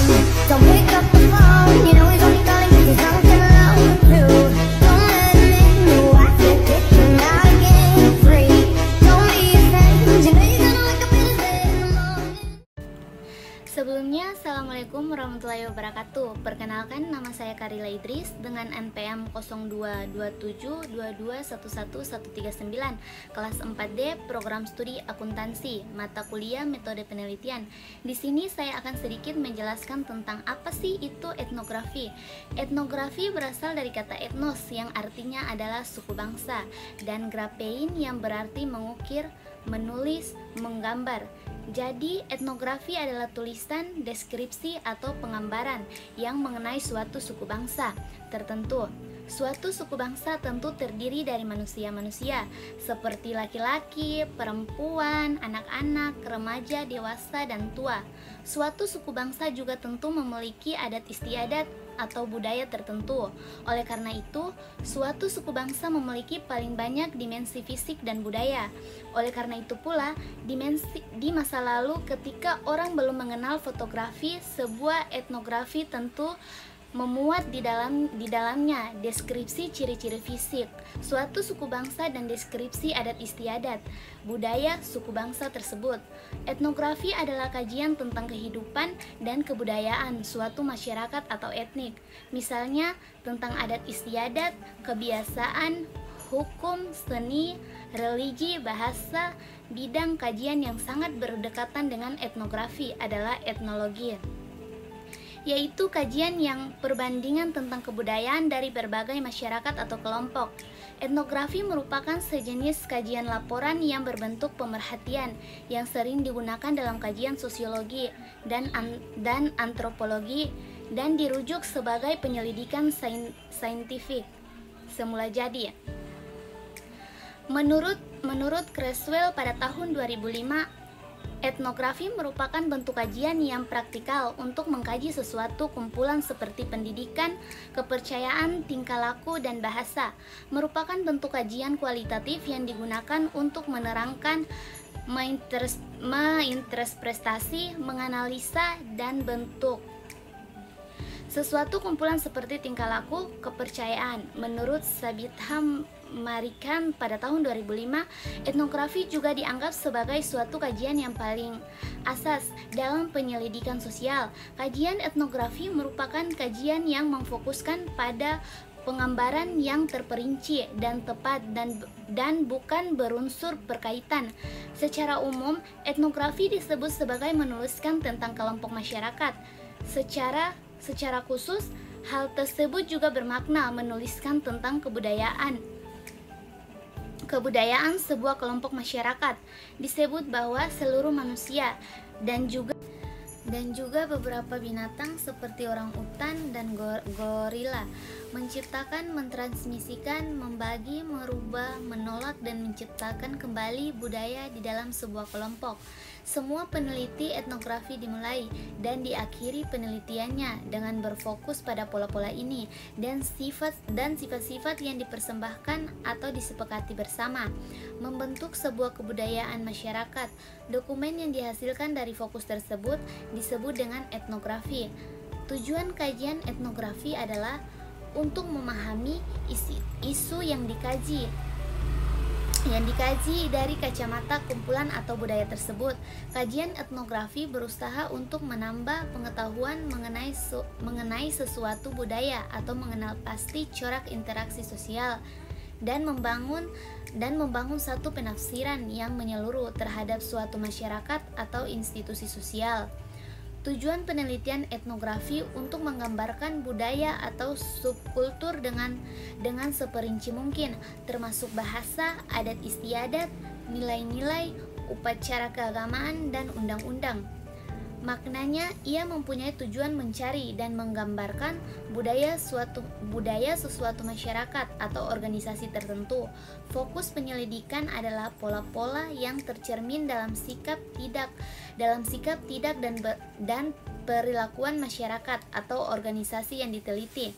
Don't pick up the phone, you know he's only calling 'cause he's drunk and alone too. Don't let him in, no, I can't get him out again free. Don't be afraid, you know you're gonna wake up in his bed in the morning. Sebelumnya, Assalamualaikum warahmatullahi wabarakatuh. Perkenalkan, nama saya Karila Idris dengan NPM 022722111139, kelas 4D, program studi akuntansi, mata kuliah metode penelitian. Di sini saya akan sedikit menjelaskan tentang apa sih itu etnografi. Etnografi berasal dari kata etnos yang artinya adalah suku bangsa, dan grapein yang berarti mengukir, menulis, menggambar. Jadi, etnografi adalah tulisan, deskripsi, atau penggambaran yang mengenai suatu suku bangsa tertentu. Suatu suku bangsa tentu terdiri dari manusia-manusia seperti laki-laki, perempuan, anak-anak, remaja, dewasa, dan tua. Suatu suku bangsa juga tentu memiliki adat istiadat atau budaya tertentu. Oleh karena itu, suatu suku bangsa memiliki paling banyak dimensi fisik dan budaya. Oleh karena itu pula, di masa lalu ketika orang belum mengenal fotografi, sebuah etnografi tentu memuat di dalamnya deskripsi ciri-ciri fisik suatu suku bangsa dan deskripsi adat istiadat budaya suku bangsa tersebut. Etnografi adalah kajian tentang kehidupan dan kebudayaan suatu masyarakat atau etnik, misalnya tentang adat istiadat, kebiasaan, hukum, seni, religi, bahasa. Bidang kajian yang sangat berdekatan dengan etnografi adalah etnologi, yaitu kajian yang perbandingan tentang kebudayaan dari berbagai masyarakat atau kelompok. Etnografi merupakan sejenis kajian laporan yang berbentuk pemerhatian yang sering digunakan dalam kajian sosiologi dan antropologi dan dirujuk sebagai penyelidikan saintifik semula jadi. Menurut Creswell pada tahun 2005, etnografi merupakan bentuk kajian yang praktikal untuk mengkaji sesuatu kumpulan seperti pendidikan, kepercayaan, tingkah laku, dan bahasa. Merupakan bentuk kajian kualitatif yang digunakan untuk menerangkan, menginterpretasi, menganalisa, dan bentuk sesuatu kumpulan seperti tingkah laku, kepercayaan. Menurut Sabitham Marikan pada tahun 2005, etnografi juga dianggap sebagai suatu kajian yang paling asas dalam penyelidikan sosial. Kajian etnografi merupakan kajian yang memfokuskan pada penggambaran yang terperinci dan tepat dan bukan berunsur berkaitan. Secara umum, etnografi disebut sebagai menuliskan tentang kelompok masyarakat. Secara khusus, hal tersebut juga bermakna menuliskan tentang kebudayaan sebuah kelompok masyarakat. Disebut bahwa seluruh manusia dan juga beberapa binatang seperti orang utan dan gorila menciptakan, mentransmisikan, membagi, merubah, menolak, dan menciptakan kembali budaya di dalam sebuah kelompok. Semua peneliti etnografi dimulai dan diakhiri penelitiannya dengan berfokus pada pola-pola ini dan sifat-sifat yang dipersembahkan atau disepakati bersama, membentuk sebuah kebudayaan masyarakat. Dokumen yang dihasilkan dari fokus tersebut disebut dengan etnografi. Tujuan kajian etnografi adalah untuk memahami isu yang dikaji dari kacamata kumpulan atau budaya tersebut. Kajian etnografi berusaha untuk menambah pengetahuan mengenai sesuatu budaya atau mengenal pasti corak interaksi sosial dan membangun satu penafsiran yang menyeluruh terhadap suatu masyarakat atau institusi sosial. Tujuan penelitian etnografi untuk menggambarkan budaya atau subkultur dengan seperinci mungkin, termasuk bahasa, adat istiadat, nilai-nilai, upacara keagamaan, dan undang-undang. Maknanya, ia mempunyai tujuan mencari dan menggambarkan budaya sesuatu masyarakat atau organisasi tertentu. Fokus penyelidikan adalah pola-pola yang tercermin dalam sikap tidak dan perilakuan masyarakat atau organisasi yang diteliti.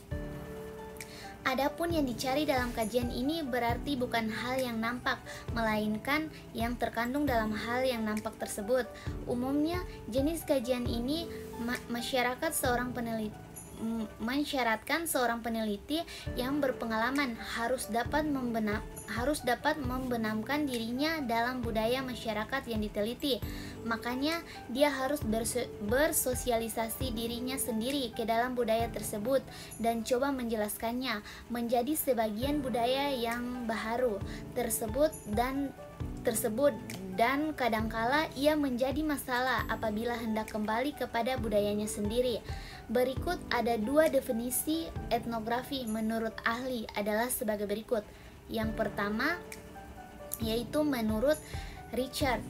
Adapun yang dicari dalam kajian ini berarti bukan hal yang nampak, melainkan yang terkandung dalam hal yang nampak tersebut. Umumnya, jenis kajian ini mensyaratkan seorang peneliti yang berpengalaman harus dapat membenamkan dirinya dalam budaya masyarakat yang diteliti. Makanya dia harus bersosialisasi dirinya sendiri ke dalam budaya tersebut dan coba menjelaskannya menjadi sebagian budaya yang baharu tersebut dan kadangkala ia menjadi masalah apabila hendak kembali kepada budayanya sendiri. Berikut ada 2 definisi etnografi menurut ahli adalah sebagai berikut. Yang pertama yaitu menurut Richard,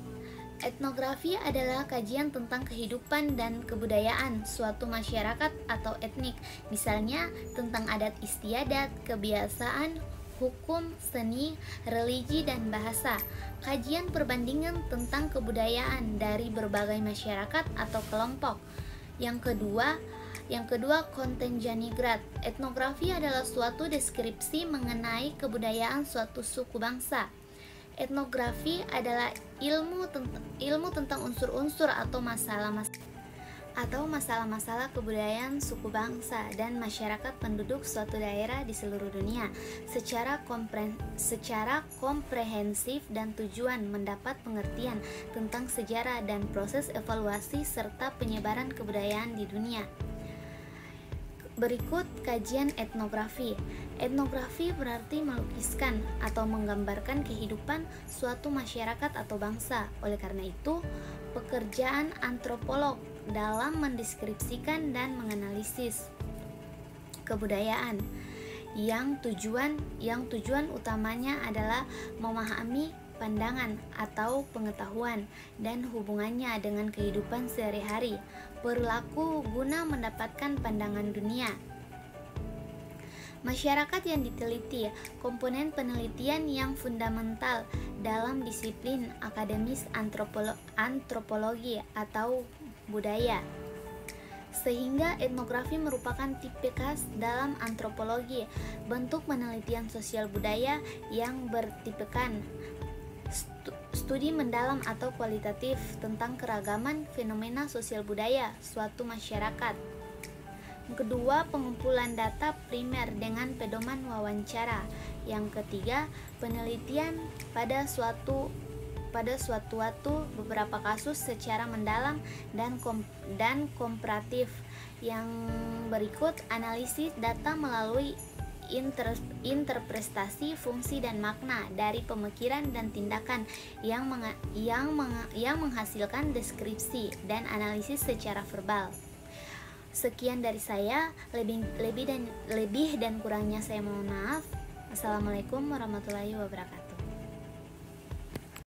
etnografi adalah kajian tentang kehidupan dan kebudayaan suatu masyarakat atau etnik, misalnya tentang adat istiadat, kebiasaan, hukum, seni, religi, dan bahasa. Kajian perbandingan tentang kebudayaan dari berbagai masyarakat atau kelompok. Yang kedua Kontenjanigrat. Etnografi adalah suatu deskripsi mengenai kebudayaan suatu suku bangsa. Etnografi adalah ilmu tentang unsur-unsur atau masalah-masalah kebudayaan suku bangsa dan masyarakat penduduk suatu daerah di seluruh dunia secara komprehensif dan tujuan mendapat pengertian tentang sejarah dan proses evaluasi serta penyebaran kebudayaan di dunia. Berikut kajian etnografi. Etnografi berarti melukiskan atau menggambarkan kehidupan suatu masyarakat atau bangsa. Oleh karena itu, pekerjaan antropolog dalam mendeskripsikan dan menganalisis kebudayaan yang tujuan utamanya adalah memahami pandangan atau pengetahuan dan hubungannya dengan kehidupan sehari-hari, berlaku guna mendapatkan pandangan dunia. Masyarakat yang diteliti, komponen penelitian yang fundamental dalam disiplin akademis antropologi atau budaya. Sehingga etnografi merupakan tipe khas dalam antropologi, bentuk penelitian sosial budaya yang bertipekan studi mendalam atau kualitatif tentang keragaman fenomena sosial budaya suatu masyarakat. Kedua, pengumpulan data primer dengan pedoman wawancara. Yang ketiga, penelitian pada suatu waktu beberapa kasus secara mendalam dan komparatif. Yang berikut, analisis data melalui interpretasi fungsi dan makna dari pemikiran dan tindakan yang menghasilkan deskripsi dan analisis secara verbal. Sekian dari saya, lebih dan kurangnya saya mohon maaf. Assalamualaikum warahmatullahi wabarakatuh.